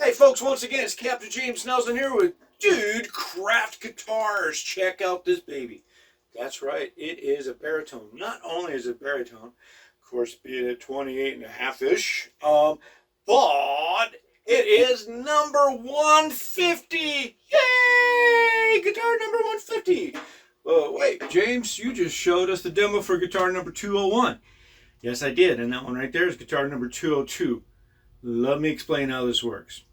Hey folks, once again, it's Captain James Nelson here with Dude Craft Guitars. Check out this baby. That's right, it is a baritone. Not only is it baritone, of course, being at 28.5-ish, but it is number 150. Yay! Guitar number 150. Wait, James, you just showed us the demo for guitar number 201. Yes, I did, and that one right there is guitar number 202. Let me explain how this works.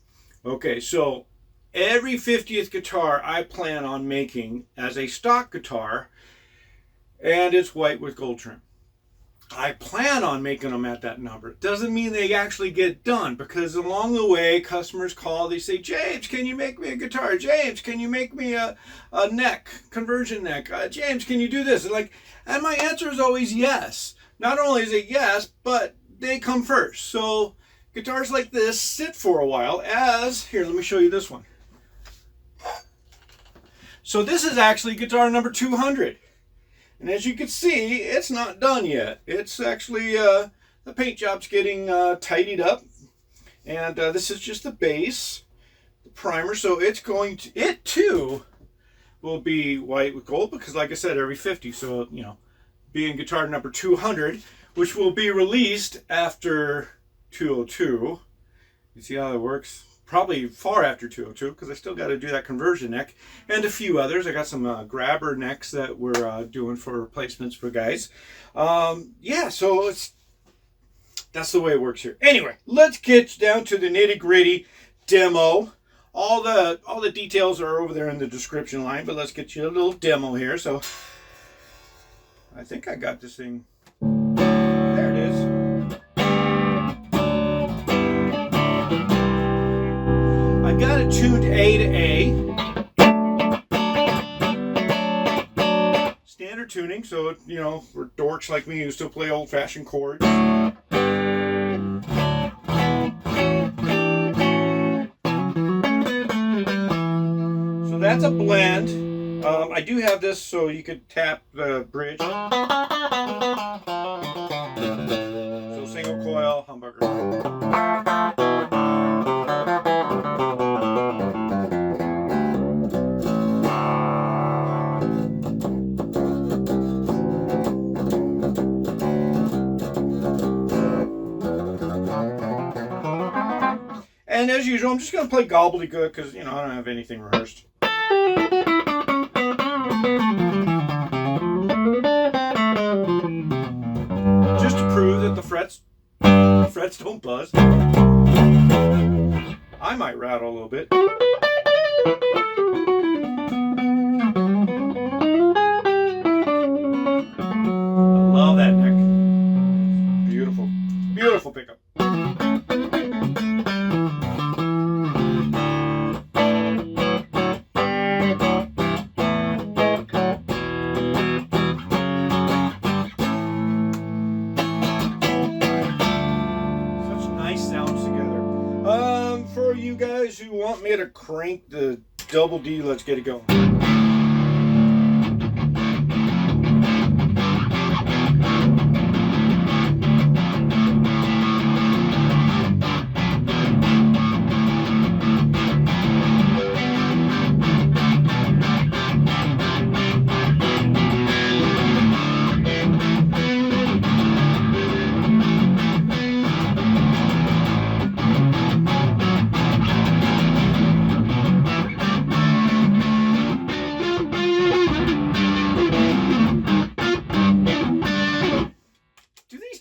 Okay, so every 50th guitar I plan on making as a stock guitar, and it's white with gold trim. I plan on making them at that number. It doesn't mean they actually get done, because along the way, customers call, they say, James, can you make me a guitar? James, can you make me a neck, conversion neck? James, can you do this? And my answer is always yes. Not only is it yes, but they come first. So guitars like this sit for a while here, let me show you this one. So this is actually guitar number 200. And as you can see, it's not done yet. It's actually, the paint job's getting tidied up. And this is just the base, the primer. So it too will be white with gold, because like I said, every 50. So, you know, being guitar number 200, which will be released after 202. You see how it works? Probably far after 202, because I still got to do that conversion neck and a few others. I got some grabber necks that we're doing for replacements for guys. Yeah, so that's the way it works here. Anyway, let's get down to the nitty-gritty demo. All the details are over there in the description line, but let's get you a little demo here. So I think I got this thing. There it is. I got it tuned A to A. Standard tuning, so, you know, for dorks like me who still play old-fashioned chords. So that's a blend. I do have this so you could tap the bridge. So single coil, humbucker. And as usual, I'm just going to play gobbledygook because, you know, I don't have anything rehearsed. Just to prove that the frets don't buzz. I might rattle a little bit. I love that neck. Beautiful. Beautiful pickup. For you guys who want me to crank the double D, let's get it going.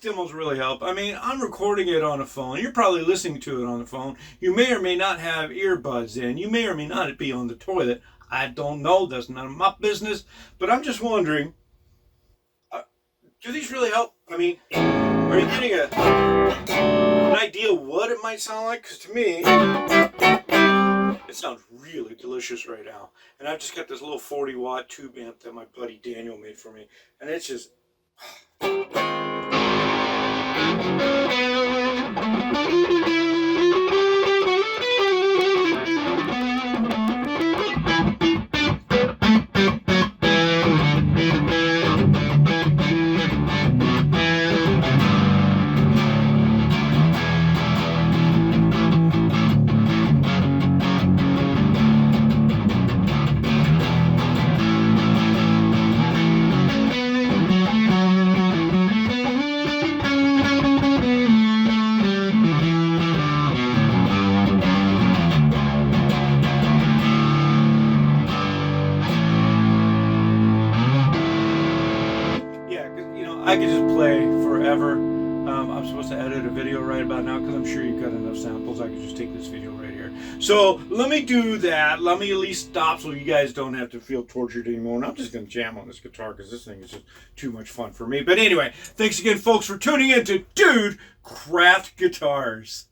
Demos really help. I mean, I'm recording it on a phone. You're probably listening to it on the phone. You may or may not have earbuds in. You may or may not be on the toilet. I don't know. That's none of my business. But I'm just wondering, do these really help? I mean, are you getting an idea what it might sound like? Because to me, it sounds really delicious right now. And I've just got this little 40-watt tube amp that my buddy Daniel made for me. And it's just... I could just play forever. I'm supposed to edit a video right about now because I'm sure you've got enough samples. I could just take this video right here. So let me do that. Let me at least stop so you guys don't have to feel tortured anymore. And I'm just going to jam on this guitar because this thing is just too much fun for me. But anyway, thanks again, folks, for tuning in to Dude Craft Guitars.